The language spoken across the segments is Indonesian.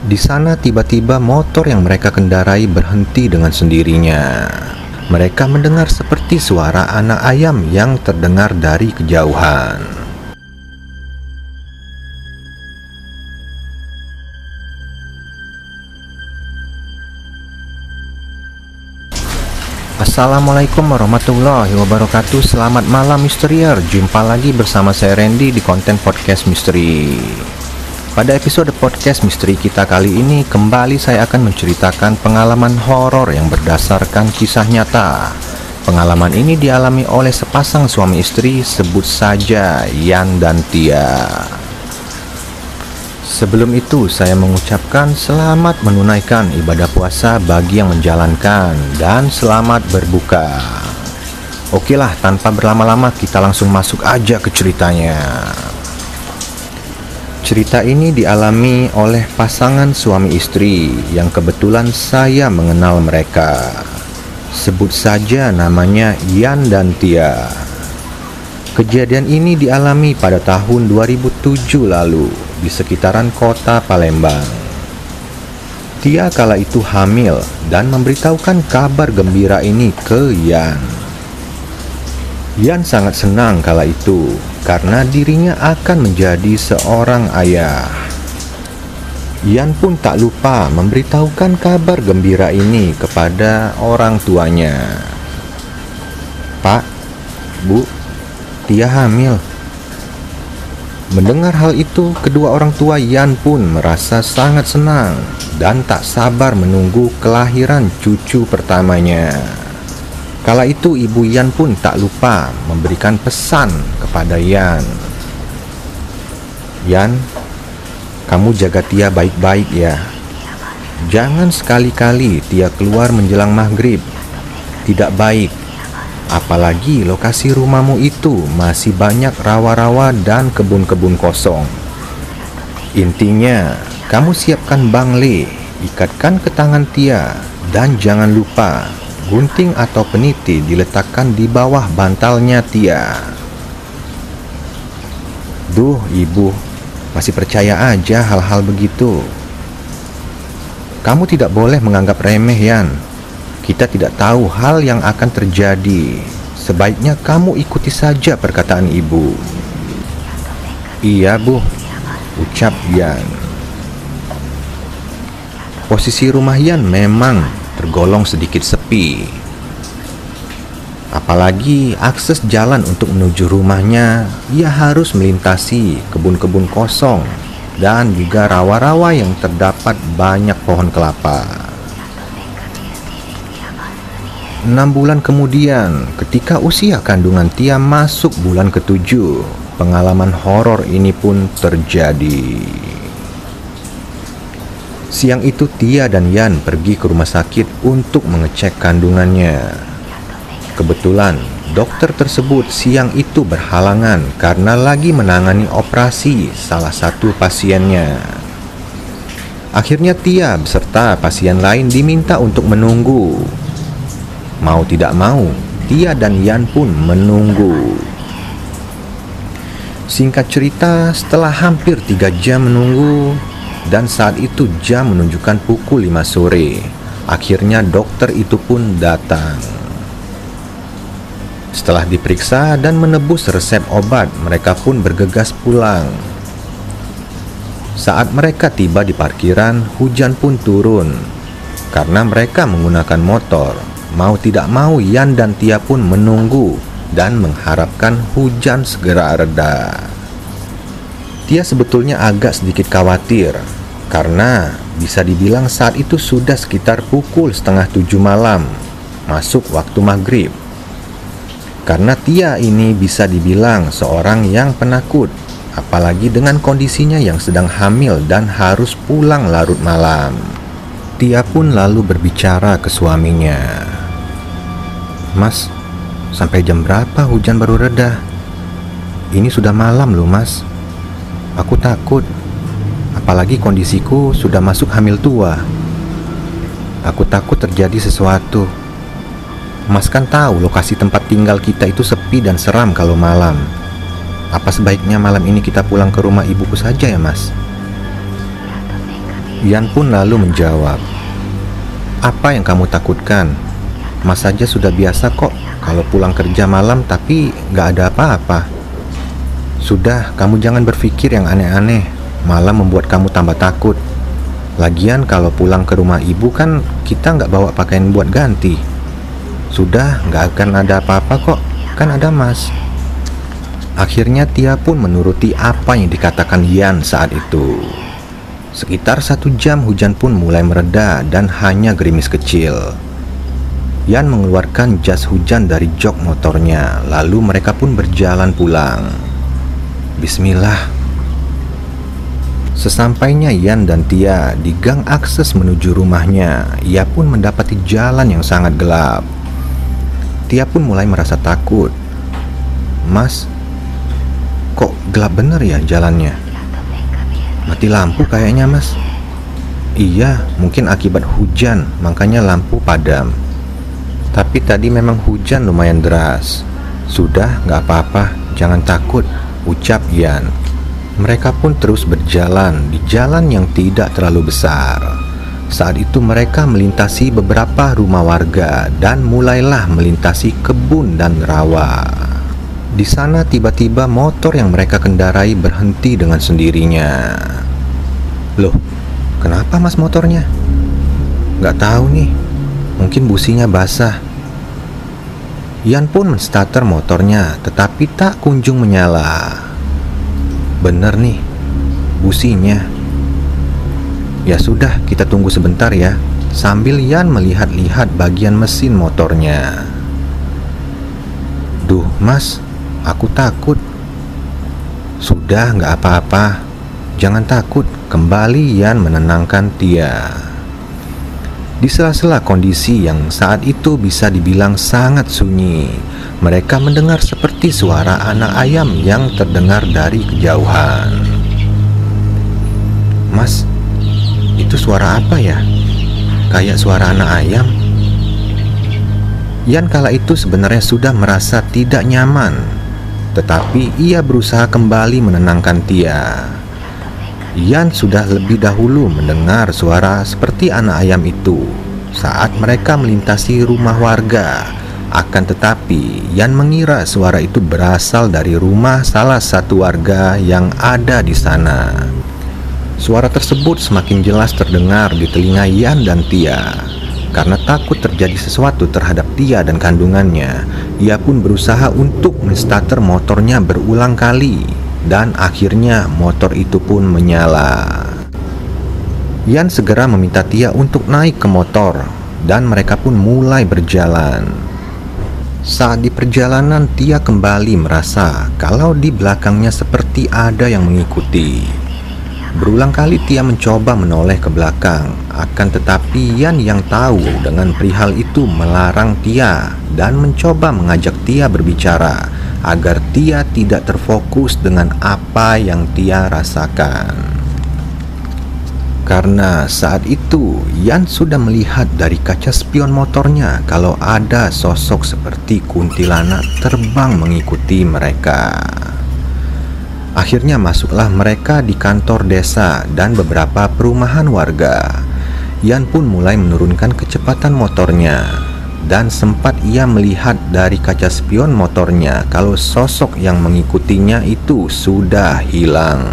Di sana tiba-tiba motor yang mereka kendarai berhenti dengan sendirinya. Mereka mendengar seperti suara anak ayam yang terdengar dari kejauhan. Assalamualaikum warahmatullahi wabarakatuh. Selamat malam misterier. Jumpa lagi bersama saya Randy di konten podcast misteri. Pada episode podcast misteri kita kali ini, kembali saya akan menceritakan pengalaman horor yang berdasarkan kisah nyata. Pengalaman ini dialami oleh sepasang suami istri, sebut saja Yan dan Tia. Sebelum itu, saya mengucapkan selamat menunaikan ibadah puasa bagi yang menjalankan dan selamat berbuka. Okelah, tanpa berlama-lama kita langsung masuk aja ke ceritanya. Cerita ini dialami oleh pasangan suami istri yang kebetulan saya mengenal mereka. Sebut saja namanya Yan dan Tia. Kejadian ini dialami pada tahun 2007 lalu di sekitaran kota Palembang. Tia kala itu hamil dan memberitahukan kabar gembira ini ke Yan. Yan sangat senang kala itu karena dirinya akan menjadi seorang ayah. Yan pun tak lupa memberitahukan kabar gembira ini kepada orang tuanya. Pak, Bu, Tia hamil. Mendengar hal itu, kedua orang tua Yan pun merasa sangat senang dan tak sabar menunggu kelahiran cucu pertamanya. Kala itu ibu Yan pun tak lupa memberikan pesan kepada Yan. Yan, kamu jaga Tia baik-baik ya. Jangan sekali-kali Tia keluar menjelang maghrib. Tidak baik. Apalagi lokasi rumahmu itu masih banyak rawa-rawa dan kebun-kebun kosong. Intinya, kamu siapkan bangle, ikatkan ke tangan Tia, dan jangan lupa gunting atau peniti diletakkan di bawah bantalnya Tia. Duh, ibu, masih percaya aja hal-hal begitu. Kamu tidak boleh menganggap remeh, Yan. Kita tidak tahu hal yang akan terjadi. Sebaiknya kamu ikuti saja perkataan ibu. Iya, Bu, ucap Yan. Posisi rumah Yan memang tergolong sedikit sepi. Apalagi akses jalan untuk menuju rumahnya, ia harus melintasi kebun-kebun kosong dan juga rawa-rawa yang terdapat banyak pohon kelapa. 6 bulan kemudian, ketika usia kandungan Tia masuk bulan ke-7, pengalaman horor ini pun terjadi. Siang itu Tia dan Yan pergi ke rumah sakit untuk mengecek kandungannya. Kebetulan dokter tersebut siang itu berhalangan karena lagi menangani operasi salah satu pasiennya. Akhirnya Tia beserta pasien lain diminta untuk menunggu. Mau tidak mau, Tia dan Yan pun menunggu. Singkat cerita, setelah hampir 3 jam menunggu, dan saat itu jam menunjukkan pukul 5 sore. Akhirnya dokter itu pun datang. Setelah diperiksa dan menebus resep obat, mereka pun bergegas pulang. Saat mereka tiba di parkiran, hujan pun turun. Karena mereka menggunakan motor, mau tidak mau Yan dan Tia pun menunggu dan mengharapkan hujan segera reda. Tia sebetulnya agak sedikit khawatir karena bisa dibilang saat itu sudah sekitar pukul 6:30 malam, masuk waktu maghrib. Karena Tia ini bisa dibilang seorang yang penakut, apalagi dengan kondisinya yang sedang hamil dan harus pulang larut malam. Tia pun lalu berbicara ke suaminya. Mas, sampai jam berapa hujan baru reda? Ini sudah malam loh, Mas. Aku takut, apalagi kondisiku sudah masuk hamil tua. Aku takut terjadi sesuatu. Mas kan tahu lokasi tempat tinggal kita itu sepi dan seram kalau malam. Apa sebaiknya malam ini kita pulang ke rumah ibuku saja ya, Mas? Yan pun lalu menjawab, "Apa yang kamu takutkan? Mas saja sudah biasa kok kalau pulang kerja malam tapi gak ada apa-apa. Sudah, kamu jangan berpikir yang aneh-aneh, malah membuat kamu tambah takut. Lagian kalau pulang ke rumah ibu kan kita gak bawa pakaian buat ganti. Sudah, gak akan ada apa-apa kok, kan ada Mas." Akhirnya Tia pun menuruti apa yang dikatakan Yan saat itu. Sekitar 1 jam hujan pun mulai mereda dan hanya gerimis kecil. Yan mengeluarkan jas hujan dari jok motornya, lalu mereka pun berjalan pulang. Bismillah. Sesampainya Yan dan Tia di gang akses menuju rumahnya, ia pun mendapati jalan yang sangat gelap. Tia pun mulai merasa takut. "Mas, kok gelap bener ya jalannya? Mati lampu kayaknya, Mas." "Iya, mungkin akibat hujan, makanya lampu padam. Tapi tadi memang hujan lumayan deras." "Sudah, gak apa-apa, jangan takut," ucap Yan. Mereka pun terus berjalan di jalan yang tidak terlalu besar. Saat itu mereka melintasi beberapa rumah warga dan mulailah melintasi kebun dan rawa. Di sana tiba-tiba motor yang mereka kendarai berhenti dengan sendirinya. "Loh, kenapa Mas motornya?" "Gak tahu nih, mungkin businya basah." Yan pun menstarter motornya tetapi tak kunjung menyala. "Bener nih, businya." "Ya sudah, kita tunggu sebentar ya," sambil Yan melihat-lihat bagian mesin motornya. "Duh Mas, aku takut." "Sudah, gak apa-apa, jangan takut," kembali Yan menenangkan Tia. Di sela-sela kondisi yang saat itu bisa dibilang sangat sunyi, mereka mendengar seperti suara anak ayam yang terdengar dari kejauhan. "Mas, itu suara apa ya? Kayak suara anak ayam." Yan kala itu sebenarnya sudah merasa tidak nyaman, tetapi ia berusaha kembali menenangkan Tia. Yan sudah lebih dahulu mendengar suara seperti anak ayam itu saat mereka melintasi rumah warga. Akan tetapi Yan mengira suara itu berasal dari rumah salah satu warga yang ada di sana. Suara tersebut semakin jelas terdengar di telinga Yan dan Tia. Karena takut terjadi sesuatu terhadap Tia dan kandungannya, ia pun berusaha untuk menstarter motornya berulang kali. Dan akhirnya motor itu pun menyala. Yan segera meminta Tia untuk naik ke motor dan mereka pun mulai berjalan. Saat di perjalanan Tia kembali merasa kalau di belakangnya seperti ada yang mengikuti. Berulang kali Tia mencoba menoleh ke belakang, akan tetapi Yan yang tahu dengan perihal itu melarang Tia dan mencoba mengajak Tia berbicara agar Tia tidak terfokus dengan apa yang Tia rasakan. Karena saat itu Yan sudah melihat dari kaca spion motornya kalau ada sosok seperti kuntilanak terbang mengikuti mereka. Akhirnya masuklah mereka di kantor desa dan beberapa perumahan warga. Yan pun mulai menurunkan kecepatan motornya. Dan sempat ia melihat dari kaca spion motornya kalau sosok yang mengikutinya itu sudah hilang.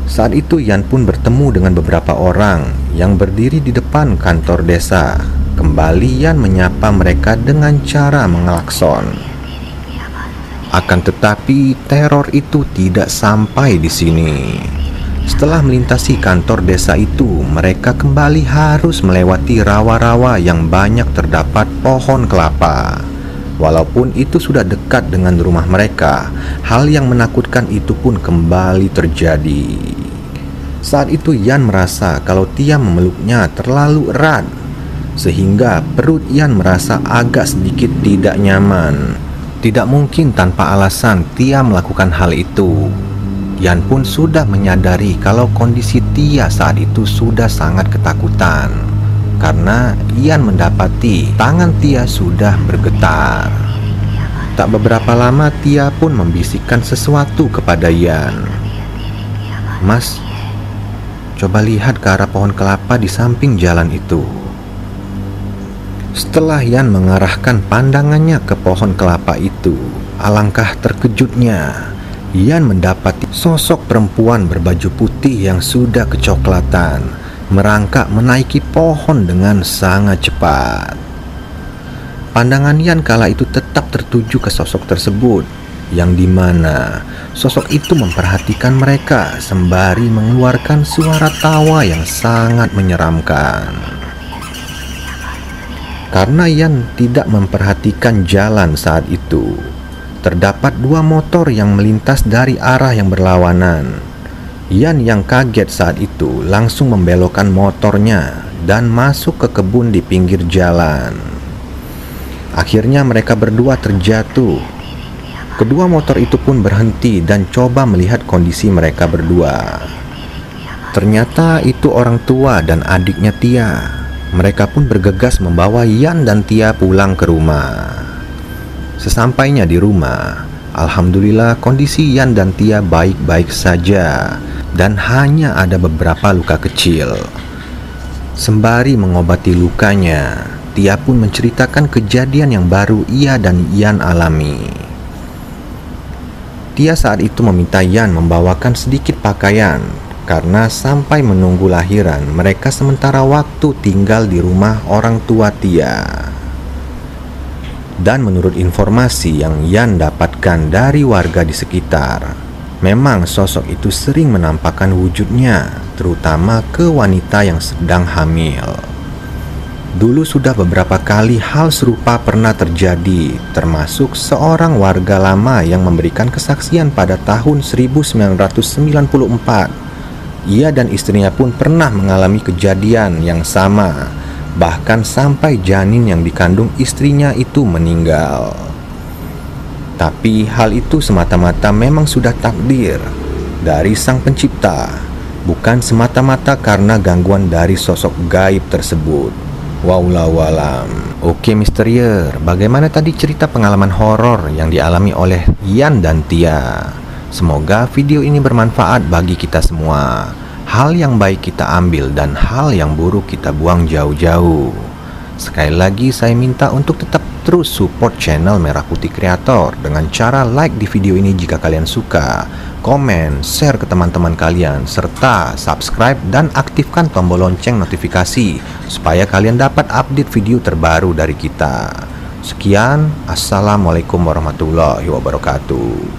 Saat itu Yan pun bertemu dengan beberapa orang yang berdiri di depan kantor desa. Kembali Yan menyapa mereka dengan cara mengelakson. Akan tetapi teror itu tidak sampai di sini. Setelah melintasi kantor desa itu, mereka kembali harus melewati rawa-rawa yang banyak terdapat pohon kelapa. Walaupun itu sudah dekat dengan rumah mereka, hal yang menakutkan itu pun kembali terjadi. Saat itu Yan merasa kalau Tia memeluknya terlalu erat, sehingga perut Yan merasa agak sedikit tidak nyaman. Tidak mungkin tanpa alasan Tia melakukan hal itu. Yan pun sudah menyadari kalau kondisi Tia saat itu sudah sangat ketakutan, karena Yan mendapati tangan Tia sudah bergetar. Tak beberapa lama Tia pun membisikkan sesuatu kepada Yan. "Mas, coba lihat ke arah pohon kelapa di samping jalan itu. Setelah Yan mengarahkan pandangannya ke pohon kelapa itu, alangkah terkejutnya Yan mendapati sosok perempuan berbaju putih yang sudah kecoklatan merangkak menaiki pohon dengan sangat cepat. Pandangan Yan kala itu tetap tertuju ke sosok tersebut, yang dimana sosok itu memperhatikan mereka sembari mengeluarkan suara tawa yang sangat menyeramkan. Karena Yan tidak memperhatikan jalan saat itu, terdapat dua motor yang melintas dari arah yang berlawanan. Yan yang kaget saat itu langsung membelokkan motornya dan masuk ke kebun di pinggir jalan. Akhirnya mereka berdua terjatuh. Kedua motor itu pun berhenti dan coba melihat kondisi mereka berdua. Ternyata itu orang tua dan adiknya Tia. Mereka pun bergegas membawa Yan dan Tia pulang ke rumah. Sesampainya di rumah, alhamdulillah kondisi Yan dan Tia baik-baik saja dan hanya ada beberapa luka kecil. Sembari mengobati lukanya, Tia pun menceritakan kejadian yang baru ia dan Yan alami. Tia saat itu meminta Yan membawakan sedikit pakaian karena sampai menunggu lahiran mereka sementara waktu tinggal di rumah orang tua Tia. Dan menurut informasi yang Yan dapatkan dari warga di sekitar, memang sosok itu sering menampakkan wujudnya, terutama ke wanita yang sedang hamil. Dulu sudah beberapa kali hal serupa pernah terjadi, termasuk seorang warga lama yang memberikan kesaksian pada tahun 1994. Ia dan istrinya pun pernah mengalami kejadian yang sama, bahkan sampai janin yang dikandung istrinya itu meninggal. Tapi hal itu semata-mata memang sudah takdir dari Sang Pencipta, bukan semata-mata karena gangguan dari sosok gaib tersebut. Wallahu alam. Oke misterier, bagaimana tadi cerita pengalaman horor yang dialami oleh Yan dan Tia? Semoga video ini bermanfaat bagi kita semua. Hal yang baik kita ambil dan hal yang buruk kita buang jauh-jauh. Sekali lagi saya minta untuk tetap terus support channel Merah Putih Kreator dengan cara like di video ini jika kalian suka, komen, share ke teman-teman kalian, serta subscribe dan aktifkan tombol lonceng notifikasi supaya kalian dapat update video terbaru dari kita. Sekian, assalamualaikum warahmatullahi wabarakatuh.